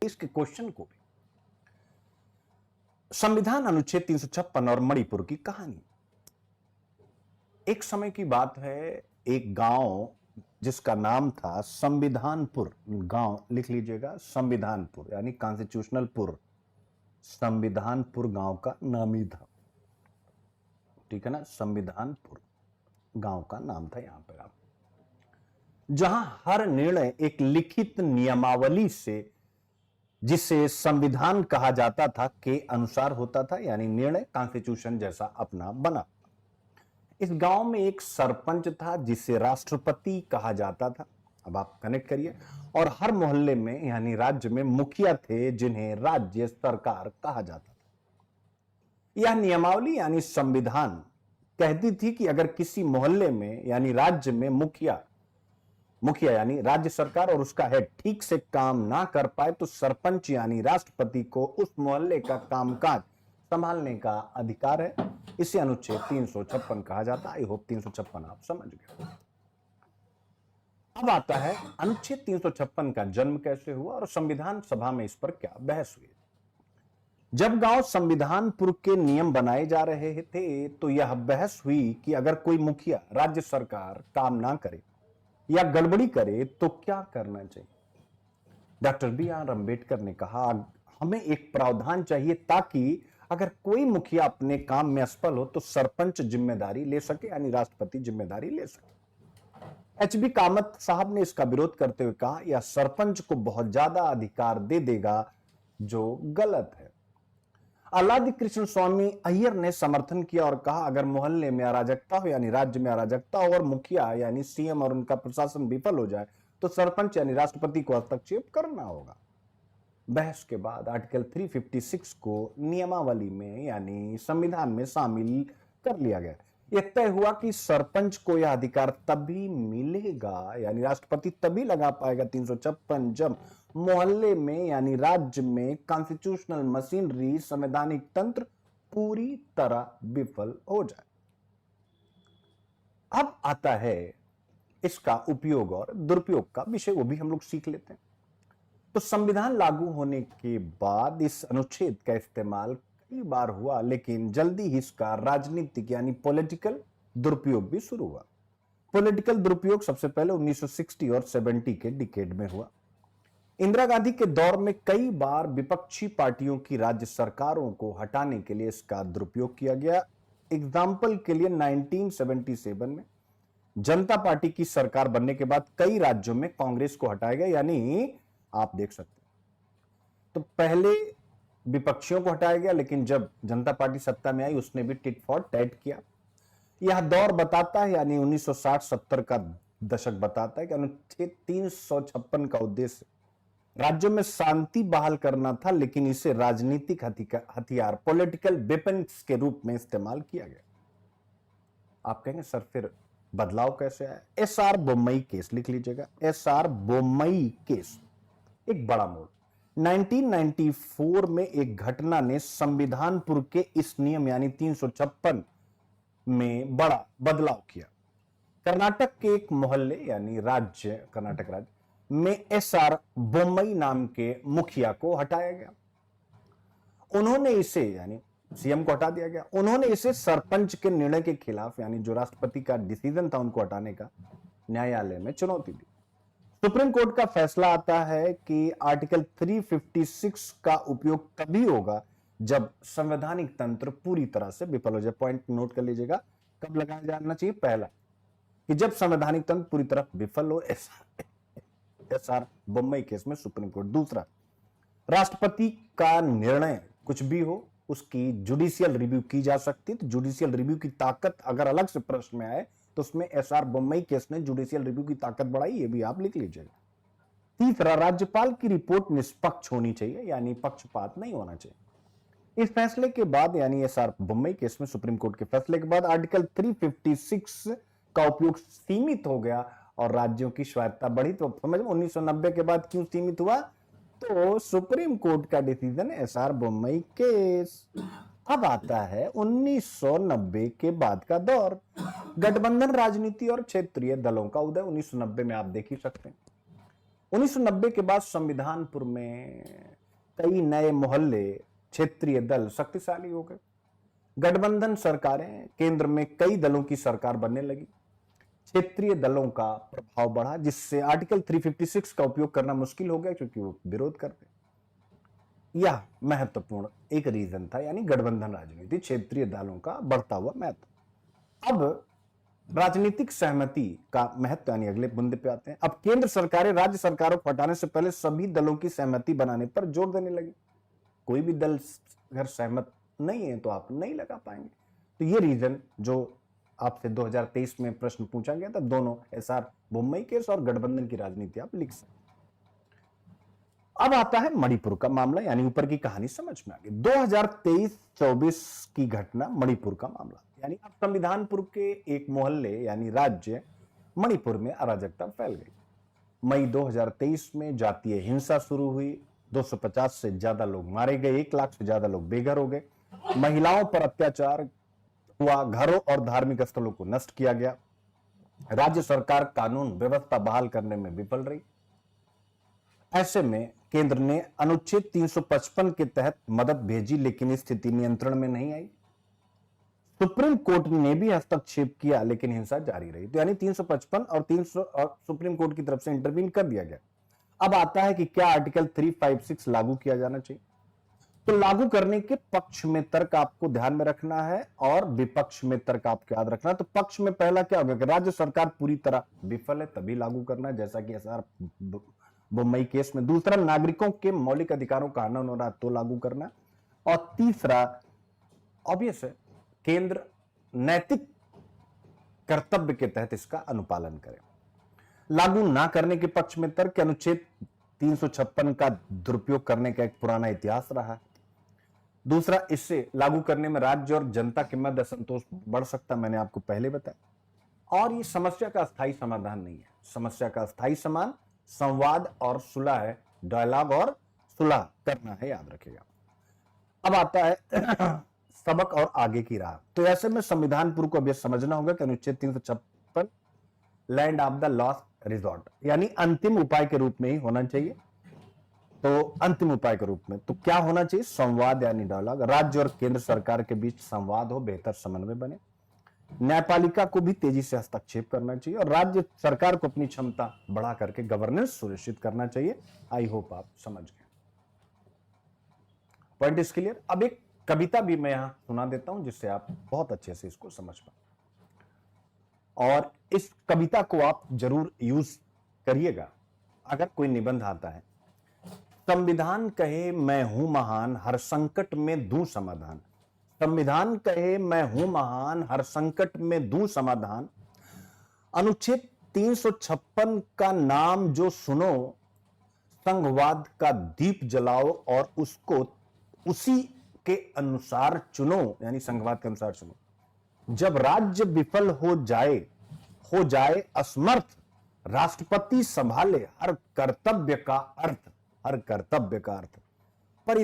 इसके क्वेश्चन को भी। संविधान अनुच्छेद 356 और मणिपुर की कहानी। एक समय की बात है, एक गांव जिसका नाम था संविधानपुर। गांव लिख लीजिएगा, संविधानपुर यानी कॉन्स्टिट्यूशनलपुर। संविधानपुर गांव का नाम ही था, ठीक है ना। संविधानपुर गांव का नाम था यहां पर आप, जहां हर निर्णय एक लिखित नियमावली से, जिसे संविधान कहा जाता था, के अनुसार होता था, यानी निर्णय कॉन्स्टिट्यूशन जैसा अपना बना। इस गांव में एक सरपंच था जिसे राष्ट्रपति कहा जाता था। अब आप कनेक्ट करिए। और हर मोहल्ले में यानी राज्य में मुखिया थे जिन्हें राज्य सरकार कहा जाता था। यह नियमावली यानी संविधान कहती थी कि अगर किसी मोहल्ले में यानी राज्य में मुखिया यानी राज्य सरकार और उसका हेड ठीक से काम ना कर पाए तो सरपंच यानी राष्ट्रपति को उस मोहल्ले का कामकाज संभालने का अधिकार है। इसे अनुच्छेद 356 कहा जाता है। आई होप 356 आप समझ गए। अब आता है अनुच्छेद 356 का जन्म कैसे हुआ और संविधान सभा में इस पर क्या बहस हुई। जब गांव संविधानपुर के नियम बनाए जा रहे थे तो यह बहस हुई कि अगर कोई मुखिया राज्य सरकार काम ना करे या गड़बड़ी करे तो क्या करना चाहिए। Doctor B R. अम्बेडकर ने कहा, हमें एक प्रावधान चाहिए ताकि अगर कोई मुखिया अपने काम में असफल हो तो सरपंच जिम्मेदारी ले सके, यानी राष्ट्रपति जिम्मेदारी ले सके। एच बी कामत साहब ने इसका विरोध करते हुए कहा, यह सरपंच को बहुत ज्यादा अधिकार दे देगा, जो गलत है। अल्लादी कृष्ण स्वामी अय्यर ने समर्थन किया और कहा, अगर मोहल्ले में अराजकता हो यानी राज्य में अराजकता हो और मुखिया यानी सीएम और उनका प्रशासन विफल हो जाए तो सरपंच यानी राष्ट्रपति को हस्तक्षेप करना होगा। बहस के बाद आर्टिकल 356 को नियमावली में यानी संविधान में शामिल कर लिया गया। यह तय हुआ कि सरपंच को यह अधिकार तभी मिलेगा यानी राष्ट्रपति तभी लगा पाएगा 356 जब मोहल्ले में यानी राज्य में कॉन्स्टिट्यूशनल मशीनरी संवैधानिक तंत्र पूरी तरह विफल हो जाए। अब आता है इसका उपयोग और दुरुपयोग का विषय, वो भी हम लोग सीख लेते हैं। तो संविधान लागू होने के बाद इस अनुच्छेद का इस्तेमाल कई बार हुआ, लेकिन जल्दी ही इसका राजनीतिक यानी पॉलिटिकल दुरुपयोग भी शुरू हुआ। पॉलिटिकल दुरुपयोग सबसे पहले 1960 और 70 के डिकेड में हुआ। इंदिरा गांधी के दौर में कई बार विपक्षी पार्टियों की राज्य सरकारों को हटाने के लिए इसका दुरुपयोग किया गया। एग्जाम्पल के लिए 1977 में जनता पार्टी की सरकार बनने के बाद कई राज्यों में कांग्रेस को हटाया गया, यानी आप देख सकते हैं। तो पहले विपक्षियों को हटाया गया, लेकिन जब जनता पार्टी सत्ता में आई उसने भी टिट फॉर टैट किया। यह दौर बताता है यानी 1960-70 का दशक बताता है कि अनुच्छेद 356 का उद्देश्य राज्यों में शांति बहाल करना था, लेकिन इसे राजनीतिक हथियार पॉलिटिकल वेपन्स के रूप में इस्तेमाल किया गया। आप कहेंगे सर फिर बदलाव कैसे आया। एस.आर. बोम्मई केस लिख लीजिएगा। एस.आर. बोम्मई केस एक बड़ा मोड़। 1994 में एक घटना ने संविधानपुर के इस नियम यानी 356 में बड़ा बदलाव किया। कर्नाटक के एक मोहल्ले यानी राज्य कर्नाटक राज्य में एस.आर. बोम्मई नाम के मुखिया को हटाया गया। उन्होंने इसे यानी सीएम को हटा दिया गया। उन्होंने इसे सरपंच के निर्णय के खिलाफ यानी जो राष्ट्रपति का डिसीजन था उनको हटाने का न्यायालय में चुनौती दी। सुप्रीम कोर्ट का फैसला आता है कि आर्टिकल 356 का उपयोग तभी होगा जब संवैधानिक तंत्र पूरी तरह से विफल हो जाए। पॉइंट नोट कर लीजिएगा, कब लगाया जाना चाहिए। पहला कि जब संवैधानिक तंत्र पूरी तरह विफल हो, एस.आर. बोम्मई केस में सुप्रीम कोर्ट। दूसरा, राष्ट्रपति का निर्णय कुछ भी हो उसकी जुडिशियल रिव्यू की जा सकती है। तो जुडिशियल रिव्यू की ताकत अगर अलग से प्रश्न में आए तो उसमें एस.आर. बोम्मई केस ने जुडिशियल रिव्यू की ताकत बढ़ाई, ये भी आप लिख लीजिएगा। तीसरा, राज्यपाल की रिपोर्ट निष्पक्ष होनी चाहिए यानी पक्षपात नहीं होना चाहिए। इस फैसले के बाद यानी एस.आर. बोम्मई केस में सुप्रीम कोर्ट के फैसले के बाद आर्टिकल 356 का उपयोग सीमित हो गया और राज्यों की स्वायत्ता बढ़ी। तो समझ में 1990 के बाद क्यों सीमित हुआ, तो सुप्रीम कोर्ट का डिसीजन एस.आर. बोम्मई केस। अब आता है 1990 के बाद का दौर, गठबंधन राजनीति और क्षेत्रीय दलों का उदय। 1990 में आप देख ही सकते हैं। 1990 के बाद संविधानपुर में कई नए मोहल्ले क्षेत्रीय दल शक्तिशाली हो गए। गठबंधन सरकारें, केंद्र में कई दलों की सरकार बनने लगी। क्षेत्रीय दलों का प्रभाव बढ़ा, जिससे आर्टिकल 356 का उपयोग करना मुश्किल हो गया क्योंकि वो विरोध करते। यह महत्वपूर्ण एक रीजन था, यानी गठबंधन राजनीति, क्षेत्रीय दलों का बढ़ता हुआ महत्व। अब राजनीतिक सहमति का महत्व, यानी अगले मुद्दे पे आते हैं। अब केंद्र सरकारें राज्य सरकारों को हटाने से पहले सभी दलों की सहमति बनाने पर जोर देने लगी। कोई भी दल अगर सहमत नहीं है तो आप नहीं लगा पाएंगे। तो ये रीजन जो आपसे 2023 में प्रश्न पूछा गया था, दोनों एसआर बोम्मई केस और गठबंधन की राजनीति आप लिख सकते। अब आता है मणिपुर का मामला, यानी ऊपर की कहानी समझ में आ गई। 2023-24 की घटना, मणिपुर का मामला, यानी अब संविधानपुर के एक मोहल्ले यानी राज्य मणिपुर में अराजकता फैल गई। मई 2023 में जातीय हिंसा शुरू हुई। 250 से ज्यादा लोग मारे गए, 1 लाख से ज्यादा लोग बेघर हो गए। महिलाओं पर अत्याचार हुआ, घरों और धार्मिक स्थलों को नष्ट किया गया। राज्य सरकार कानून व्यवस्था बहाल करने में विफल रही। ऐसे में केंद्र ने अनुच्छेद 355 के तहत मदद भेजी, लेकिन स्थिति नियंत्रण में नहीं आई। सुप्रीम कोर्ट ने भी हस्तक्षेप किया, लेकिन हिंसा जारी रही। तो यानी 355 और 300 और सुप्रीम कोर्ट की तरफ से इंटरवीन कर दिया गया। अब आता है कि क्या आर्टिकल 356 लागू किया जाना चाहिए। तो लागू करने के पक्ष में तर्क आपको ध्यान में रखना है और विपक्ष में तर्क आपको याद रखना है। तो पक्ष में पहला क्या होगा कि राज्य सरकार पूरी तरह विफल है तभी लागू करना है, जैसा कि एसआर बोम्मई केस में। दूसरा, नागरिकों के मौलिक अधिकारों का हनन हो रहा है तो लागू करना। और तीसरा, ऑब्वियस है, केंद्र नैतिक कर्तव्य के तहत इसका अनुपालन करे। लागू ना करने के पक्ष में तर्क, अनुच्छेद 356 का दुरुपयोग करने का एक पुराना इतिहास रहा है। दूसरा, इससे लागू करने में राज्य और जनता के मध्य असंतोष बढ़ सकता, मैंने आपको पहले बताया। और ये समस्या का स्थायी समाधान नहीं है। समस्या का स्थायी समाधान संवाद और सुलह है, डायलॉग और सुलह करना है, याद रखिएगा। अब आता है सबक और आगे की राह। तो ऐसे में संविधानपुर को अब यह समझना होगा कि अनुच्छेद 356 land of the last resort, यानी अंतिम उपाय के रूप में ही होना चाहिए। तो अंतिम उपाय के रूप में तो क्या होना चाहिए? संवाद यानी डायलॉग। राज्य और केंद्र सरकार के बीच संवाद हो, बेहतर समन्वय बने। न्यायपालिका को भी तेजी से हस्तक्षेप करना चाहिए और राज्य सरकार को अपनी क्षमता बढ़ा करके गवर्नेंस सुनिश्चित करना चाहिए। आई होप आप समझ गए। Point is clear. अब एक कविता भी मैं यहां सुना देता हूं जिससे आप बहुत अच्छे से इसको समझ पाए, और इस कविता को आप जरूर यूज करिएगा अगर कोई निबंध आता है। संविधान कहे मैं हूं महान, हर संकट में दूं समाधान। संविधान कहे मैं हूं महान, हर संकट में दूं समाधान। अनुच्छेद 356 का नाम जो सुनो, संघवाद का दीप जलाओ और उसको उसी के अनुसार चुनो, यानी संघवाद के अनुसार चुनो। जब राज्य विफल हो जाए असमर्थ, राष्ट्रपति संभाले हर कर्तव्य का अर्थ, हर कर्तव्य का अर्थ। पर